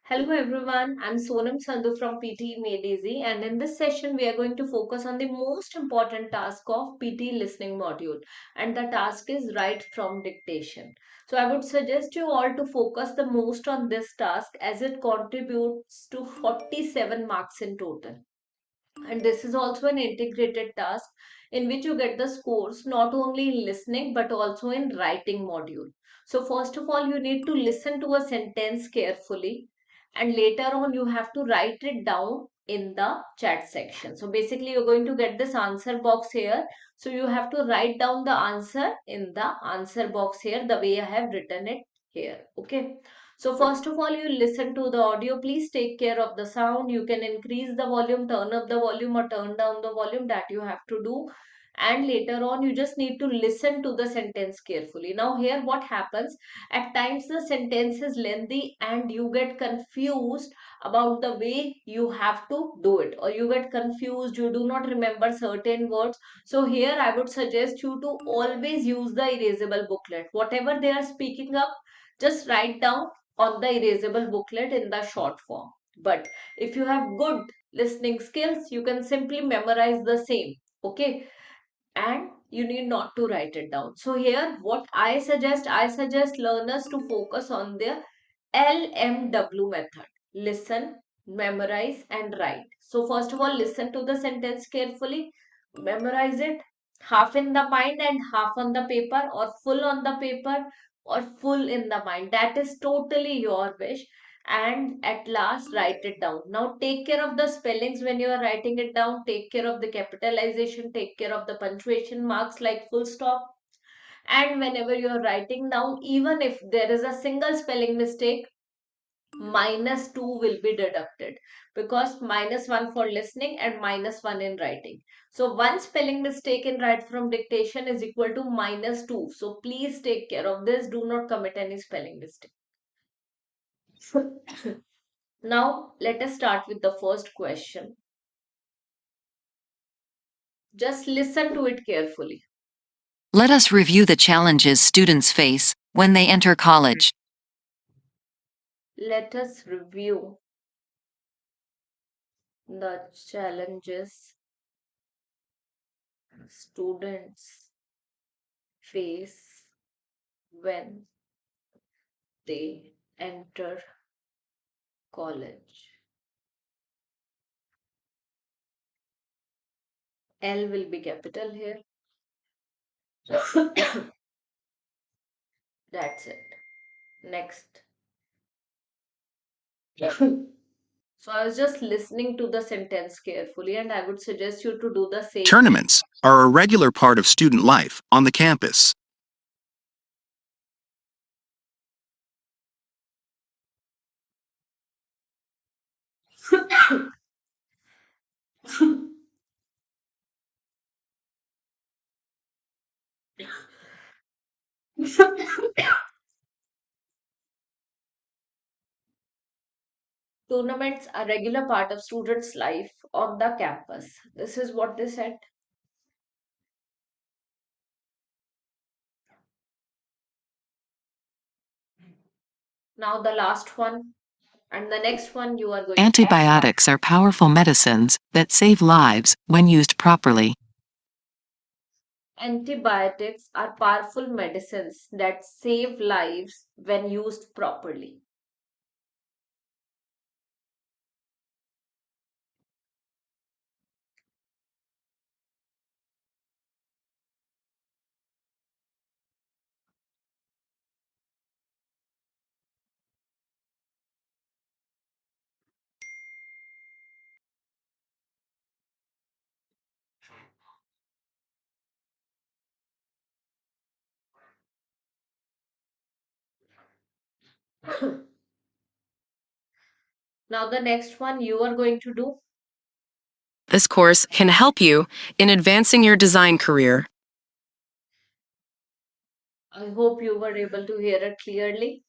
Hello everyone, I'm Sonam Sandhu from PTE Made, and in this session we are going to focus on the most important task of PTE listening module, and the task is write from dictation. So I would suggest you all to focus the most on this task as it contributes to 47 marks in total. And this is also an integrated task in which you get the scores not only in listening but also in writing module. So first of all, you need to listen to a sentence carefully, and later on you have to write it down in the chat section. So basically you're going to get this answer box here. So you have to write down the answer in the answer box here the way I have written it here. Okay. So first of all, you listen to the audio. Please take care of the sound. You can increase the volume, turn up the volume or turn down the volume, that you have to do. And later on, you just need to listen to the sentence carefully. Now here what happens, at times the sentence is lengthy and you get confused about the way you have to do it, or you get confused, you do not remember certain words. So here I would suggest you to always use the erasable booklet. Whatever they are speaking up, just write down on the erasable booklet in the short form. But if you have good listening skills, you can simply memorize the same. Okay, and you need not to write it down. So here what I suggest learners to focus on their LMW method: listen, memorize and write. So first of all, listen to the sentence carefully, memorize it, half in the mind and half on the paper, or full on the paper or full in the mind, that is totally your wish. And at last write it down. Now take care of the spellings when you are writing it down, take care of the capitalization, take care of the punctuation marks like full stop. And whenever you are writing down, even if there is a single spelling mistake, -2 will be deducted, because -1 for listening and -1 in writing. So one spelling mistake in write from dictation is equal to -2. So please take care of this. Do not commit any spelling mistake. Now let us start with the first question. Just listen to it carefully. Let us review the challenges students face when they enter college. Let us review the challenges students face when they enter college. L will be capital here. That's it. Next. So I was just listening to the sentence carefully, and I would suggest you to do the same. Tournaments are a regular part of student life on the campus. Tournaments are a regular part of students' life on the campus. This is what they said. Now the last one and the next one you are going to Antibiotics are powerful medicines that save lives when used properly. Antibiotics are powerful medicines that save lives when used properly. Now the next one you are going to do. This course can help you in advancing your design career. I hope you were able to hear it clearly.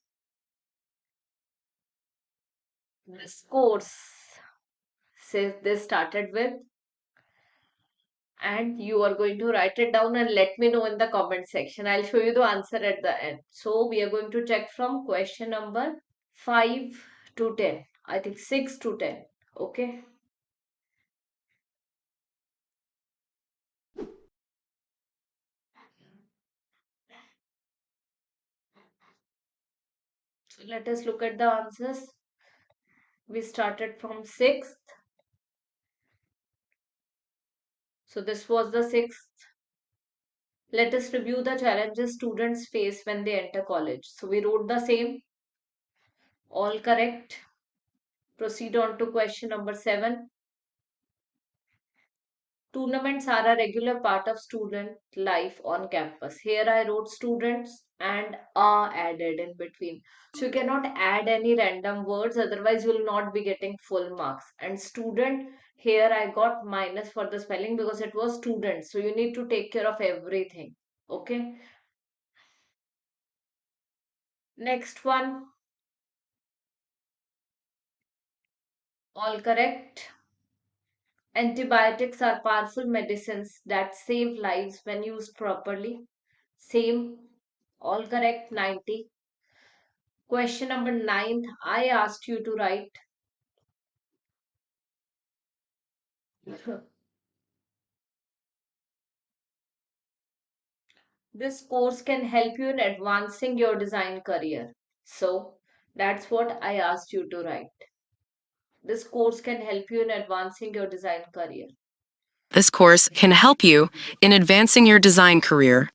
This course says this started with, and you are going to write it down and let me know in the comment section. I'll show you the answer at the end. So we are going to check from question number 5 to 10. I think 6 to 10. Okay. So let us look at the answers. We started from 6th. So this was the 6th. Let us review the challenges students face when they enter college. So we wrote the same. All correct. Proceed on to question number 7. Tournaments are a regular part of student life on campus. Here I wrote students and are added in between. So you cannot add any random words, otherwise you will not be getting full marks. And student, here I got minus for the spelling because it was student. So you need to take care of everything. Okay. Next one. All correct. Antibiotics are powerful medicines that save lives when used properly. Same. All correct. 90. Question number 9. I asked you to write. This course can help you in advancing your design career. So that's what I asked you to write. This course can help you in advancing your design career. This course can help you in advancing your design career.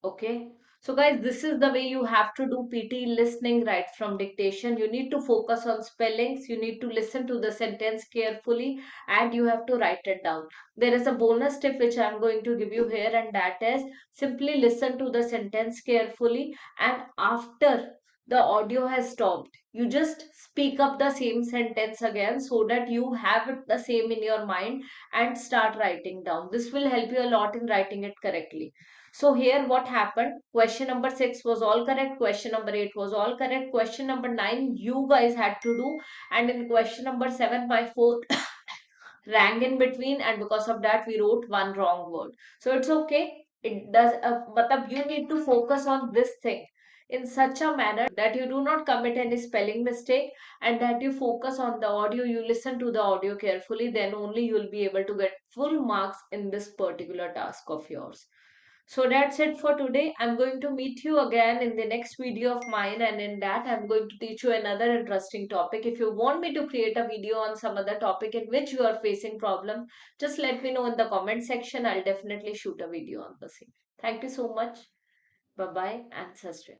Okay. So guys, this is the way you have to do PT listening right from dictation. You need to focus on spellings. You need to listen to the sentence carefully and you have to write it down. There is a bonus tip which I'm going to give you here, and that is simply listen to the sentence carefully, and after the audio has stopped, you just speak up the same sentence again so that you have it the same in your mind and start writing down. This will help you a lot in writing it correctly. So here what happened? Question number 6 was all correct. Question number 8 was all correct. Question number 9 you guys had to do. And in question number 7 my fourth rang in between, and because of that we wrote one wrong word. So it's okay. It does, but you need to focus on this thing in such a manner that you do not commit any spelling mistake and that you focus on the audio, you listen to the audio carefully, then only you will be able to get full marks in this particular task of yours. So that's it for today. I'm going to meet you again in the next video of mine, and in that I'm going to teach you another interesting topic. If you want me to create a video on some other topic in which you are facing problem, just let me know in the comment section. I'll definitely shoot a video on the same. Thank you so much. Bye bye and Sastre.